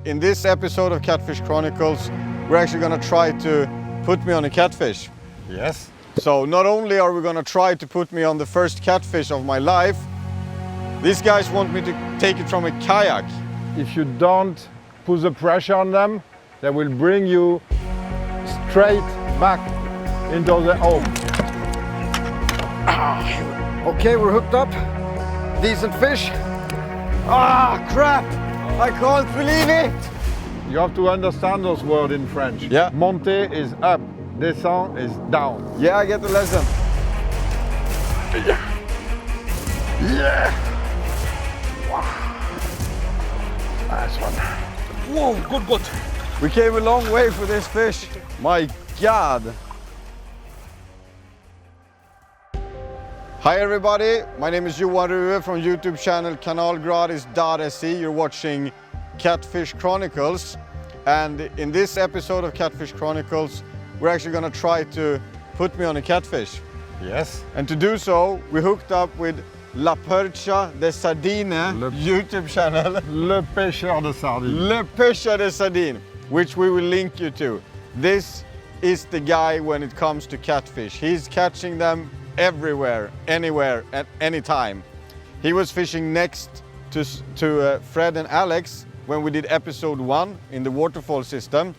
In this episode of Catfish Chronicles, we're actually going to try to put me on a catfish. Yes. So not only are we going to try to put me on the first catfish of my life, these guys want me to take it from a kayak. If you don't put the pressure on them, they will bring you straight back into the home. Okay, we're hooked up. Decent fish. Ah, crap! I can't believe it! You have to understand those words in French. Yeah. Monter is up, descend is down. Yeah, I get the lesson. Yeah! Wow. Nice one. Whoa, good. We came a long way for this fish. My God. Hi everybody, my name is Johan Ruhe from YouTube channel kanalgratisdotse. You're watching Catfish Chronicles. And in this episode of Catfish Chronicles, we're actually going to try to put me on a catfish. Yes. And to do so, we hooked up with Pecheur de Sardine YouTube channel. Le Pecheur de Sardine. Le Pecheur de Sardine, which we will link you to. This is the guy when it comes to catfish. He's catching them everywhere, anywhere, at any time. He was fishing next to Fred and Alex when we did episode 1 in the waterfall system,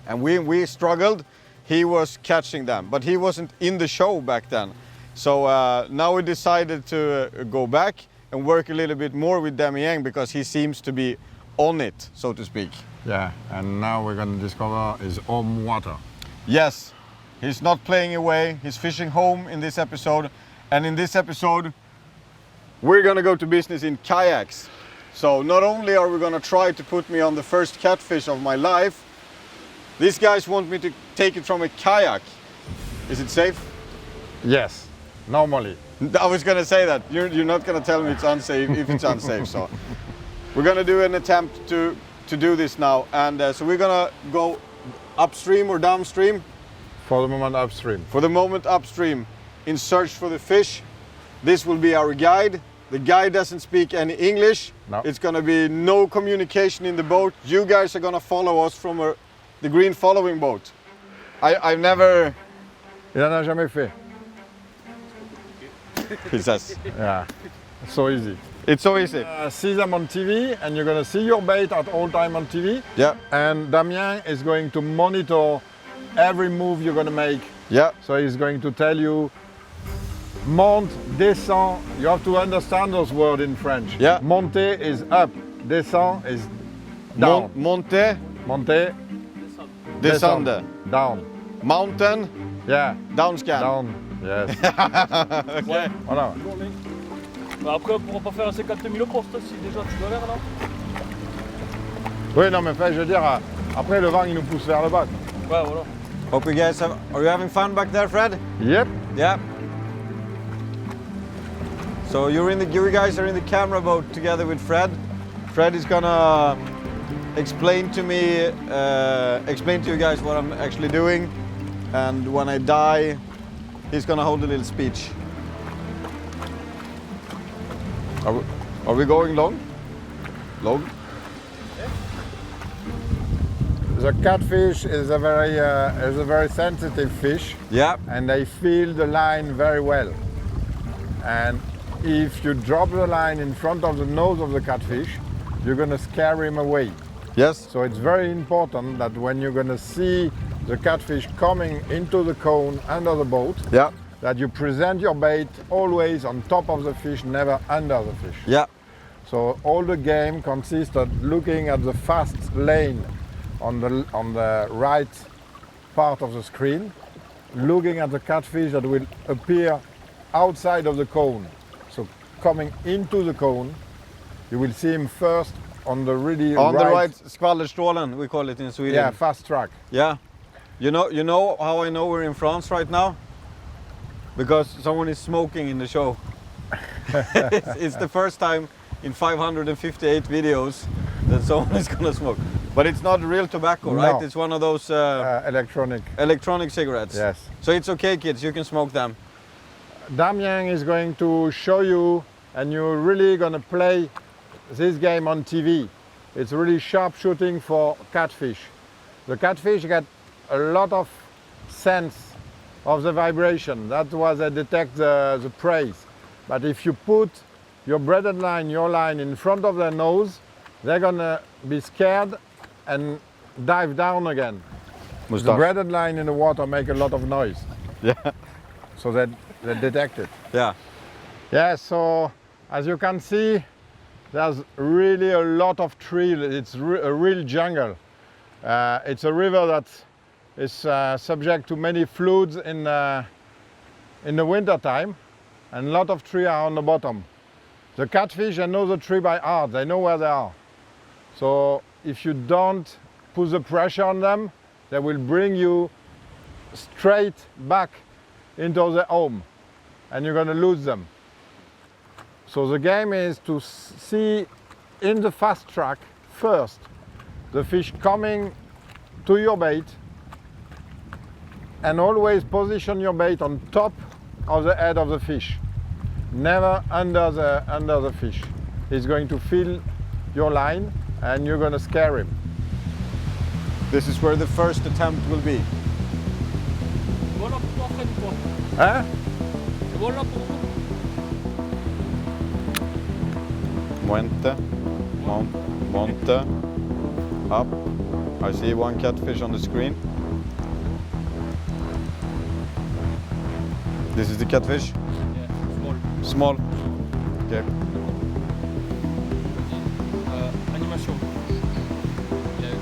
and we struggled. He was catching them, but he wasn't in the show back then. So now we decided to go back and work a little bit more with Damien because he seems to be on it, so to speak. Yeah, and now we're going to discover his home water. Yes, he's not playing away, he's fishing home in this episode. And in this episode, we're gonna go to business in kayaks. So not only are we gonna try to put me on the first catfish of my life, these guys want me to take it from a kayak. Is it safe? Yes, normally. I was gonna say that. You're not gonna tell me it's unsafe if it's unsafe. So we're gonna do an attempt to do this now. And so we're gonna go upstream or downstream? For the moment upstream. For the moment upstream, in search for the fish. This will be our guide. The guy doesn't speak any English. No. It's gonna be no communication in the boat. You guys are gonna follow us from the green following boat. I've never... Il en a jamais fait. He says. Yeah, so easy. It's so easy. See them on TV, and you're going to see your bait at all time on TV. Yeah. And Damien is going to monitor every move you're going to make. Yeah. So he's going to tell you, monte, descend. You have to understand those words in French. Yeah. Monter is up, descend is down. Monte, Monter, descende. down. Mountain, Yeah, downscan. down. Yes. Okay. Voilà. Bah après, on pourra pas faire un 50 000 au poste si déjà tu galères là. Oui, non, mais enfin, je veux dire, après le vent il nous pousse vers le bas. Ouais, voilà. Hope you guys are you having fun back there, Fred? Yep. Yeah. So you guys are in the camera boat together with Fred. Fred is gonna explain to you guys what I'm actually doing, and when I die, he's gonna hold a little speech. Are we going long? Long? The catfish is a very sensitive fish, Yeah. and they feel the line very well. And if you drop the line in front of the nose of the catfish, you're going to scare him away. Yes. So it's very important that when you're going to see the catfish coming into the cone under the boat, Yeah. that you present your bait always on top of the fish, never under the fish. Yeah. So all the game consists of looking at the fast lane on the right part of the screen, looking at the catfish that will appear outside of the cone. So coming into the cone, you will see him first on the really On the right, skvallerstrålen, we call it in Sweden. Yeah, fast track. Yeah. You know how I know we're in France right now? Because someone is smoking in the show. It's the first time in 558 videos that someone is gonna smoke. But it's not real tobacco, right? No. It's one of those electronic cigarettes. Yes. So it's okay, kids, you can smoke them. Damien is going to show you, and you're really going to play this game on TV. it's really sharp shooting for catfish. The catfish get a lot of sense of the vibration. That's why they detect the prey. But if you put your braided line, your line in front of their nose, they're gonna be scared and dive down again. The braided line in the water make a lot of noise. Yeah. So they detect it. Yeah. Yeah, so as you can see, there's really a lot of trees. It's a real jungle. It's a river that is subject to many floods in the winter time, and a lot of trees are on the bottom. The catfish, they know the tree by heart. They know where they are. So if you don't put the pressure on them, they will bring you straight back into the home, and you're going to lose them. So the game is to see in the fast track first the fish coming to your bait, and always position your bait on top of the head of the fish, never under the fish. He's going to feel your line and you're going to scare him. This is where the first attempt will be. Voilà pour toi, Fred, ou quoi? Hein? Voilà pour vous. Monte, monte, up. I see one catfish on the screen. This is the catfish? Yeah, small. Small? Okay. Animation. Yeah.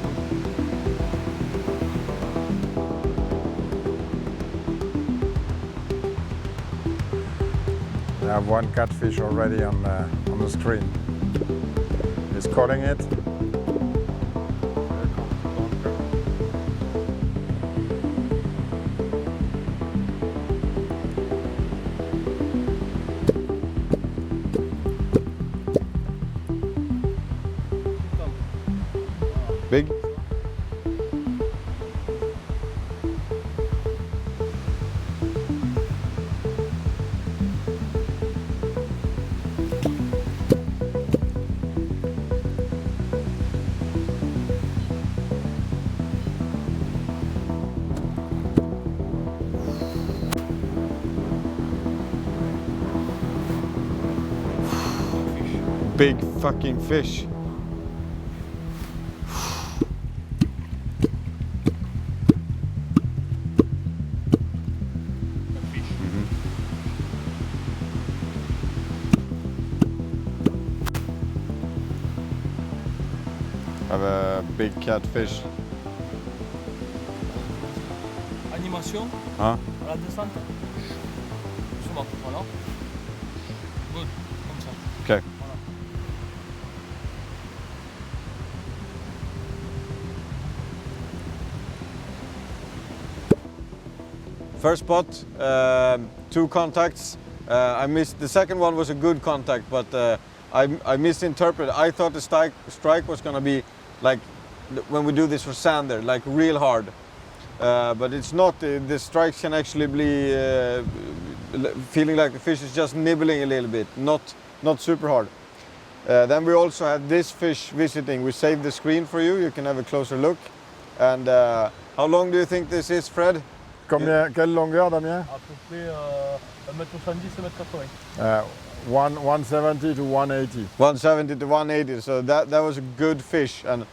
We have one catfish already on the screen. He's calling it. Big? Big fucking fish. Have a big catfish. Animation. Huh? À la descente. Doucement, voilà. Good, comme ça. Okay. Voilà. First spot, 2 contacts. I missed, the second one was a good contact, but I misinterpreted. I thought the strike was gonna be like when we do this for sander, like real hard. But it's not. The strikes can actually be feeling like the fish is just nibbling a little bit, not super hard. Then we also had this fish visiting. We saved the screen for you. You can have a closer look. And how long do you think this is, Fred? Quelle longueur, Damien? À peu près 1m70, 1m80. 170 to 180. 170 to 180. So that was a good fish. And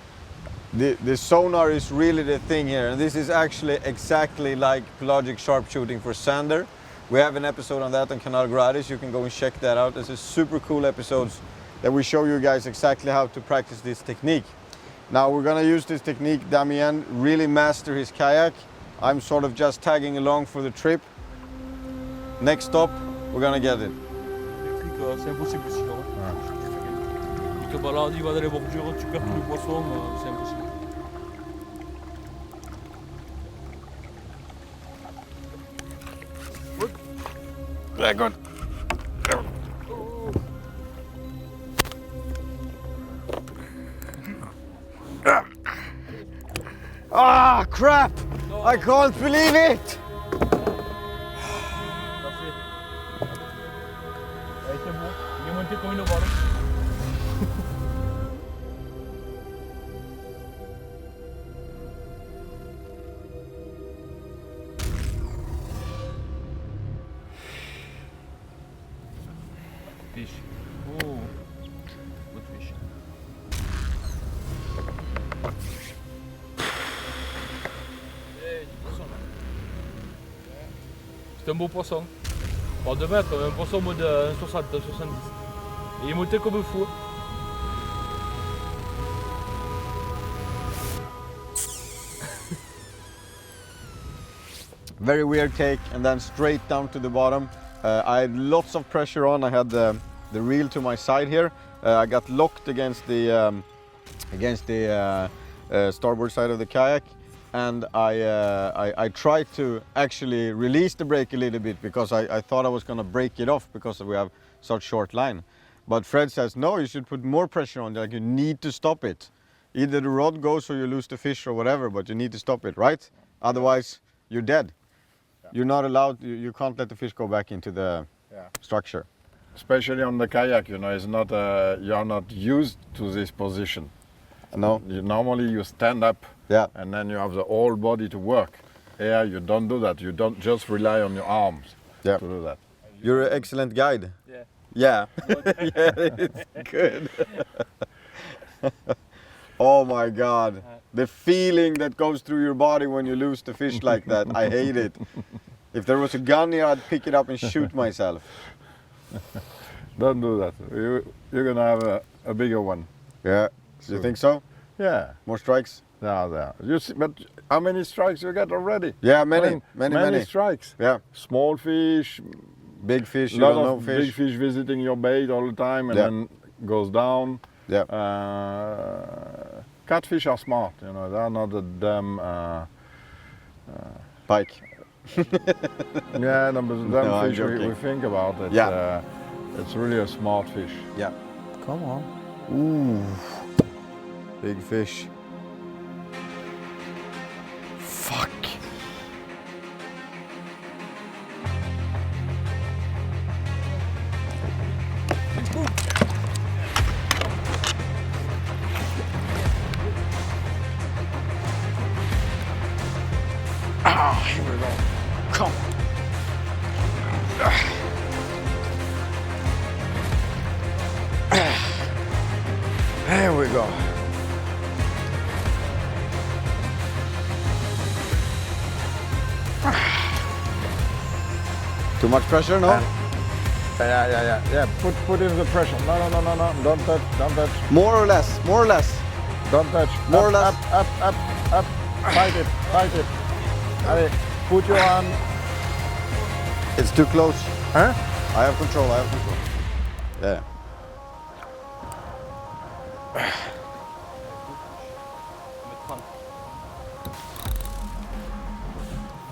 the sonar is really the thing here. And this is actually exactly like pelagic sharpshooting for sander. We have an episode on that on Kanal Gratis. You can go and check that out. This is super cool episodes that we show you guys exactly how to practice this technique. Now we're gonna use this technique. Damien really master his kayak. I'm sort of just tagging along for the trip. Next stop, we're gonna get it. C'est impossible ici. Tu te balades, il va dans les bordures, tu perds tous les poissons, c'est impossible. Very good. Ah, crap! I can't believe it! Il est monté comme une balle. C'est un beau poisson. Bon, 2 mètres, un poisson mode 60, 70. Et il est monté comme un fou. Very weird take, and then straight down to the bottom. I had lots of pressure on. I had the reel to my side here. I got locked against the starboard side of the kayak, and I tried to actually release the brake a little bit because I thought I was going to break it off because we have such short line. But Fred says, no, you should put more pressure on, like you need to stop it. Either the rod goes or you lose the fish or whatever, but you need to stop it, right? Otherwise, you're dead. You're not allowed, you can't let the fish go back into the structure. Especially on the kayak, it's not, you are not used to this position. No. Normally you stand up and then you have the whole body to work. Here you don't do that, you don't just rely on your arms to do that. You're an excellent guide. Yeah. Yeah, yeah, it's good. Oh my God. The feeling that goes through your body when you lose the fish like that, I hate it. If there was a gun here, I'd pick it up and shoot myself. Don't do that. You're gonna have a bigger one. Yeah. So you think so? Yeah. More strikes? No, there. You see, but how many strikes you get already? Yeah, many strikes. Yeah. Small fish, big fish, you lot don't know of fish. big fish visiting your bait all the time, and then goes down. Yeah. Catfish are smart, they are not a damn Pike. yeah, no, but the damn No, I'm fish joking. we think about it. Yeah. It's really a smart fish. Yeah. Come on. Ooh. Big fish. Fuck. Ah, here we go. Come on. There we go. Too much pressure, no? Yeah. Put in the pressure. No. Don't touch. More or less. Don't touch. More or less. Up. Fight it. Allez, put your hand. It's too close. Huh? I have control. Yeah.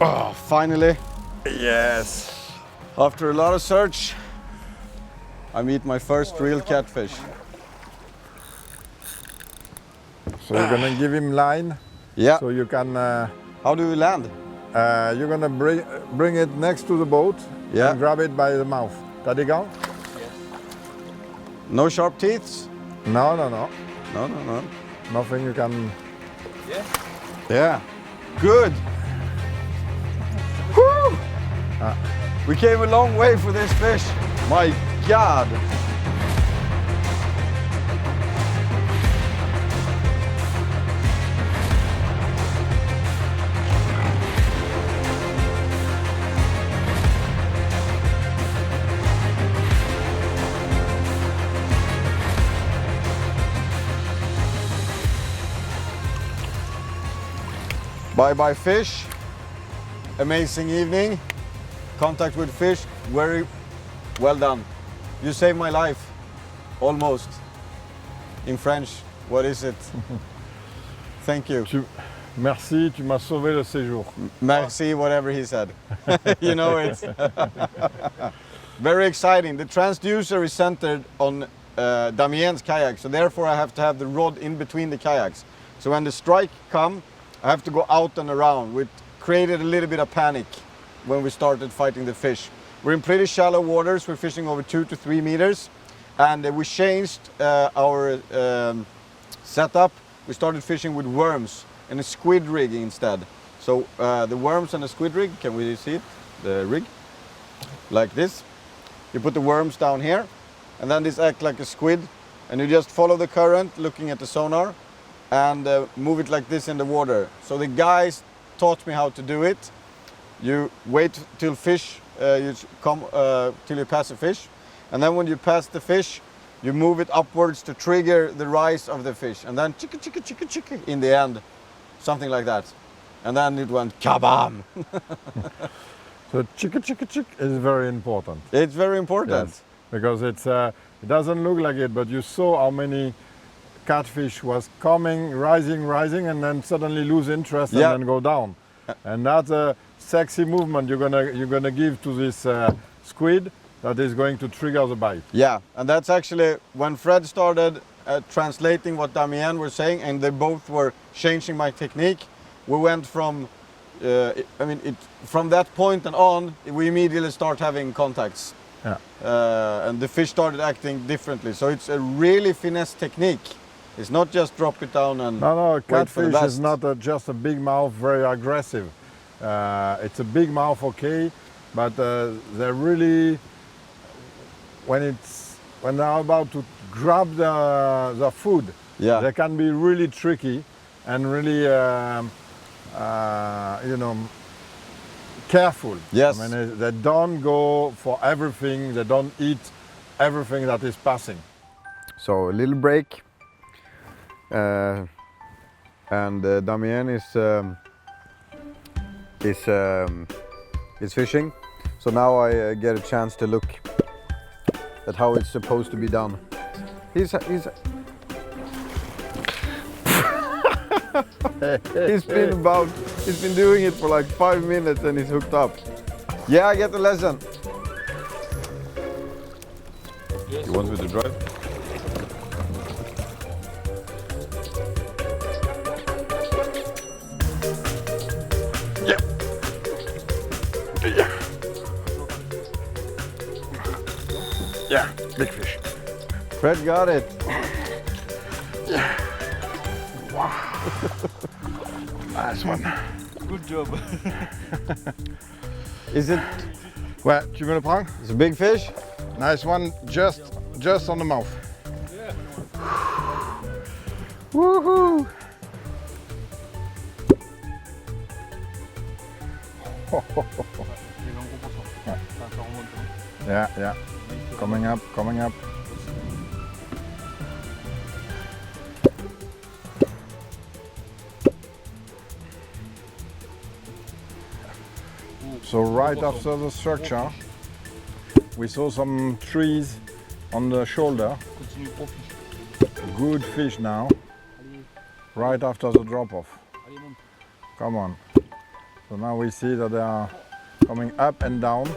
Oh, finally. Yes. After a lot of search, I meet my first real catfish. So you're gonna give him line. Yeah. So you can. How do we land? You're gonna bring it next to the boat. Yeah. And grab it by the mouth. T'as des gants? No sharp teeth? No. No. Nothing you can. Yeah. Good. Woo! We came a long way for this fish. My God. Bye fish. Amazing evening. Contact with fish. Very well done. You saved my life. Almost. In French, what is it? Thank you. Merci, tu m'as sauvé le séjour. Merci, whatever he said. You know it. Very exciting. The transducer is centered on Damien's kayak, so therefore I have to have the rod in between the kayaks. So when the strike comes, I have to go out and around, which created a little bit of panic when we started fighting the fish. We're in pretty shallow waters, we're fishing over 2 to 3 meters, and we changed our setup. We started fishing with worms and a squid rig instead. So the worms and the squid rig, can we see it? The rig, like this. You put the worms down here, and then this acts like a squid, and you just follow the current, looking at the sonar, and move it like this in the water. So the guys taught me how to do it. You wait till fish you come till you pass a fish, and then when you pass the fish, you move it upwards to trigger the rise of the fish, and then chicka chicka chicka chicka in the end, something like that, and then it went kabam. So chicka chicka chick is very important. It's very important. Yes, because it's it doesn't look like it, but you saw how many catfish was coming, rising, and then suddenly lose interest and then go down. And that's a sexy movement you're gonna give to this squid that is going to trigger the bite. Yeah, and that's actually when Fred started translating what Damien were saying, and they both were changing my technique. We went from, from that point and on, we immediately start having contacts. Yeah. And the fish started acting differently. So it's a really finesse technique. It's not just drop it down and No, wait for the catfish best. is not just a big mouth, very aggressive. It's a big mouth, okay, but they're really, when they're about to grab the food, Yeah. they can be really tricky and really, careful. Yes. I mean, they don't go for everything. They don't eat everything that is passing. So a little break, and Damien is fishing. So now I get a chance to look at how it's supposed to be done. He's been doing it for like 5 minutes and he's hooked up. Yeah, I get the lesson. Yes. You want me to drive? Yeah. Yeah. Yeah, big fish. Fred got it. Yeah. Wow. Nice one. Good job. Is it? Ouais, tu me le prends? It's a big fish. Nice one, just on the mouth. Yeah. Woohoo! Yeah, yeah. Coming up. So right after the structure, we saw some trees on the shoulder. Continue, gros fish. Good fish now, Allez, right after the drop-off. allez, monte. Come on. So now we see that they are coming up and down.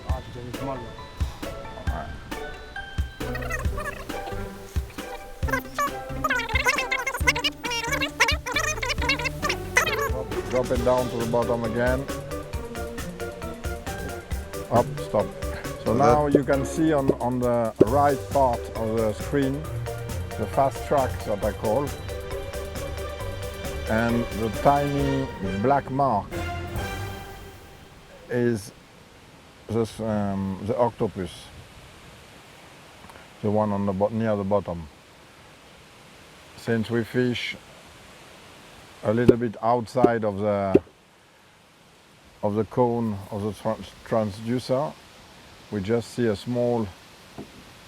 Ah, tu t'avais fait mal là. Drop it down to the bottom again. Up, stop. So now you can see on the right part of the screen the fast track that I call, and the tiny black mark is this, the octopus, the one on the near the bottom. Since we fish a little bit outside of the cone of the transducer, we just see a small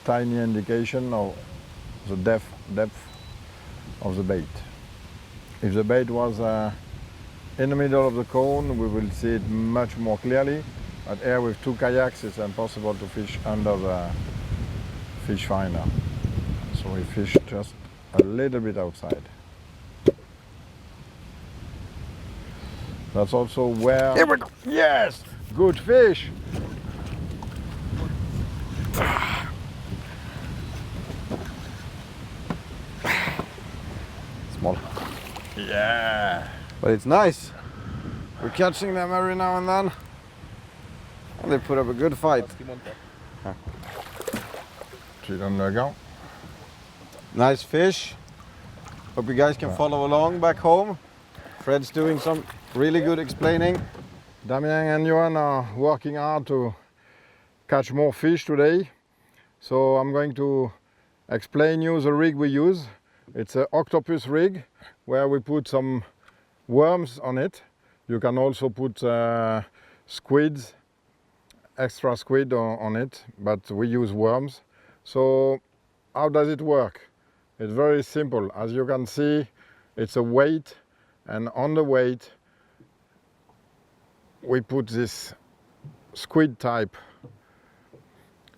tiny indication of the depth of the bait. If the bait was in the middle of the cone, we will see it much more clearly, but here with 2 kayaks it's impossible to fish under the fish finder, so we fish just a little bit outside. That's also where... Here we go! Yes! Good fish! Small. Yeah! But it's nice. We're catching them every now and then. And they put up a good fight. Qui monte là. Tu donnes le gant. Nice fish. Hope you guys can follow along back home. Fred's doing some really good explaining. Damien and Johan are working hard to catch more fish today. So I'm going to explain you the rig we use. It's an octopus rig where we put some worms on it. You can also put squids, extra squid on it, but we use worms. So how does it work? It's very simple. As you can see, it's a weight, and on the weight we put this squid type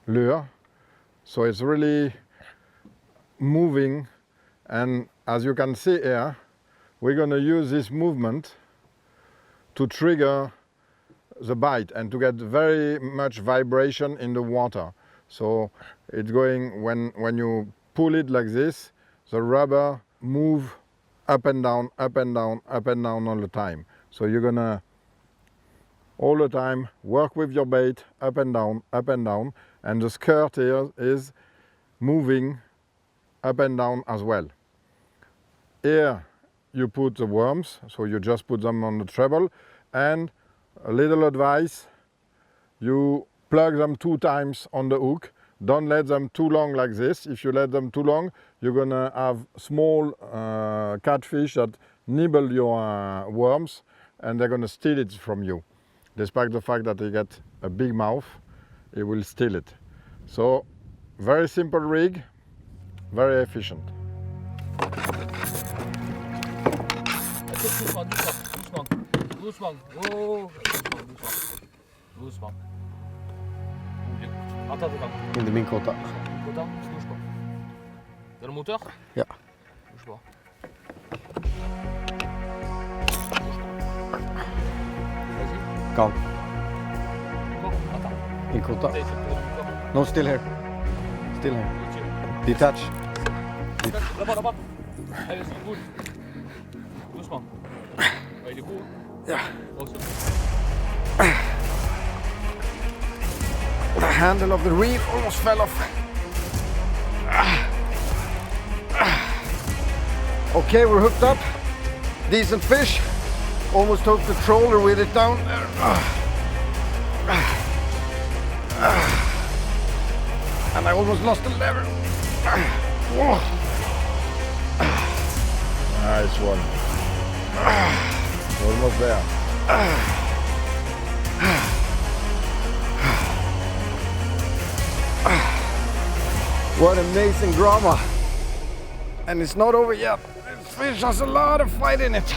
lure. So it's really moving, and as you can see here, we're going to use this movement to trigger the bite and to get very much vibration in the water. So it's going, when you pull it like this, the rubber move up and down, up and down, up and down all the time. So you're gonna all the time work with your bait up and down, and the skirt here is moving up and down as well. Here you put the worms, so you just put them on the treble, and a little advice, you plug them 2 times on the hook. Don't let them too long like this. If you let them too long, you're gonna have small catfish that nibble your worms, and they're gonna steal it from you. Despite the fact that they get a big mouth, it will steal it. So, very simple rig, very efficient. Doucement, doucement. Oh, doucement. Attends. Inte min kåta. Attends, bouge pas. T'as le moteur? Ja. Bouge pas. Vas-y. Calm. Encore? Attends. Min kåta. Allez, c'est pour le moteur. No, still here. Still here. Tiens. Detach. Là-bas. Allez, vas-y, bouge. Doucement. Ouais, il est beau. Yeah. Oh, c'est bon. The handle of the reel almost fell off. Okay, we're hooked up. Decent fish. Almost took the trawler with it down there. And I almost lost the lever. Nice one. Almost there. What amazing drama. And it's not over yet. This fish has a lot of fight in it.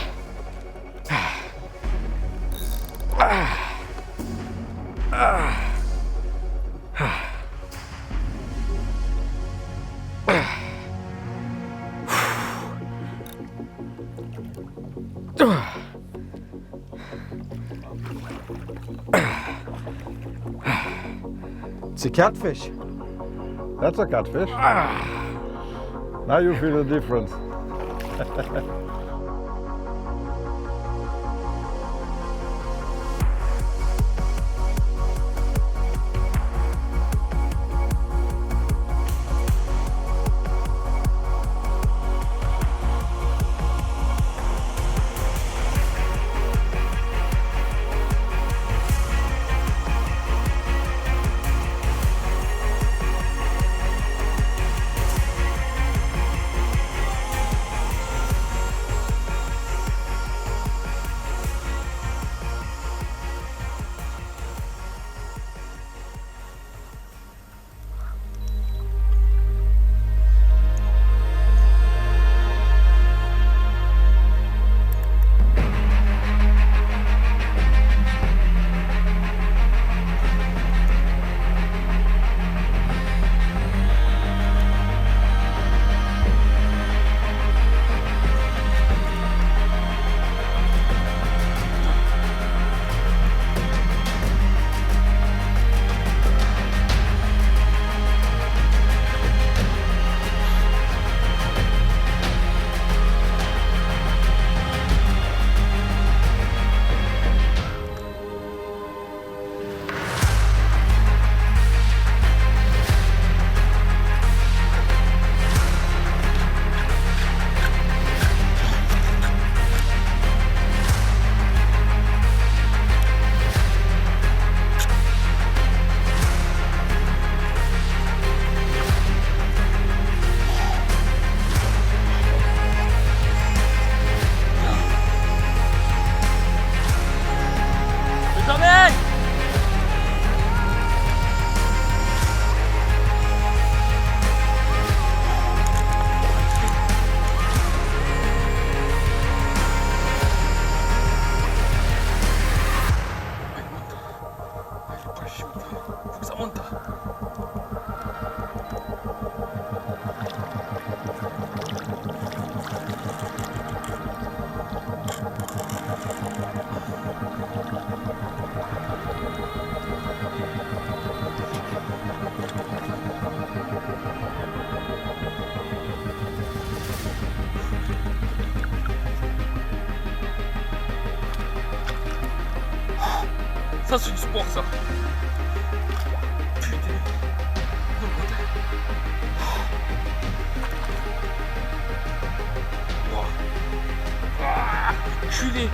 It's a catfish. That's a catfish. Now you feel the difference. Ça c'est du sport ça. Putain. Culé.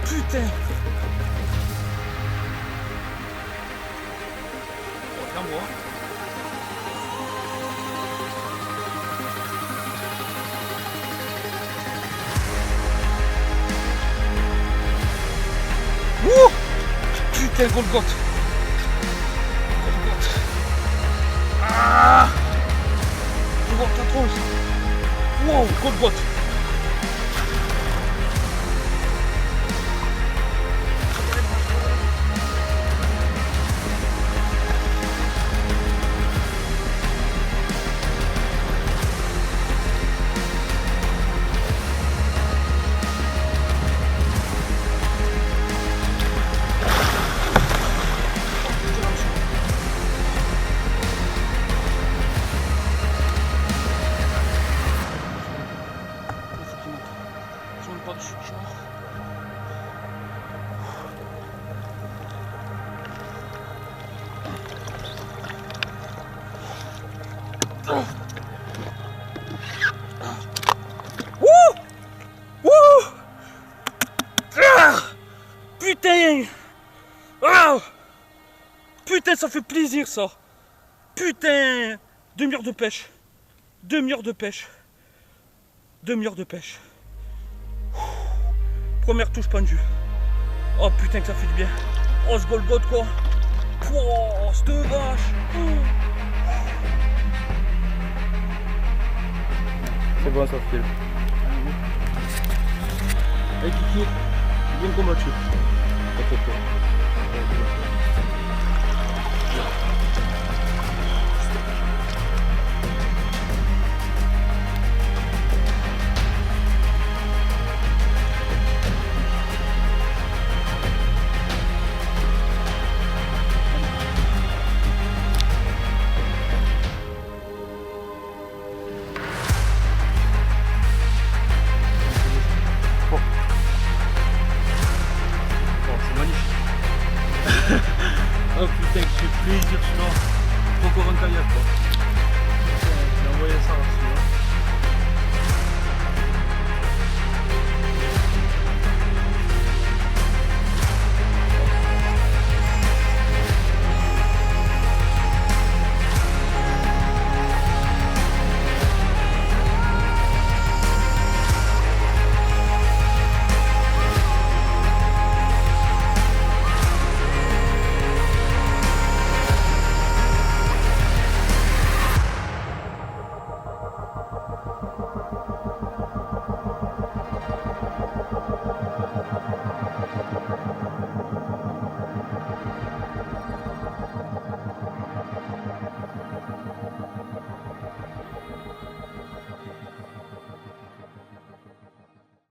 Putain. Regarde-moi. Ouh. Putain, Golgoth. Golgoth. Ah. Je vois ta tronche. Wow, Golgoth. Putain! Ah! Putain, ça fait plaisir ça! Putain! Demi-heure de pêche! Demi-heure de pêche! Demi-heure de pêche! Première touche pendue! Oh putain que ça fait du bien! Oh ce Golgoth quoi! Oh cette vache! C'est bon ça file! Hey Kiki! Viens combattu!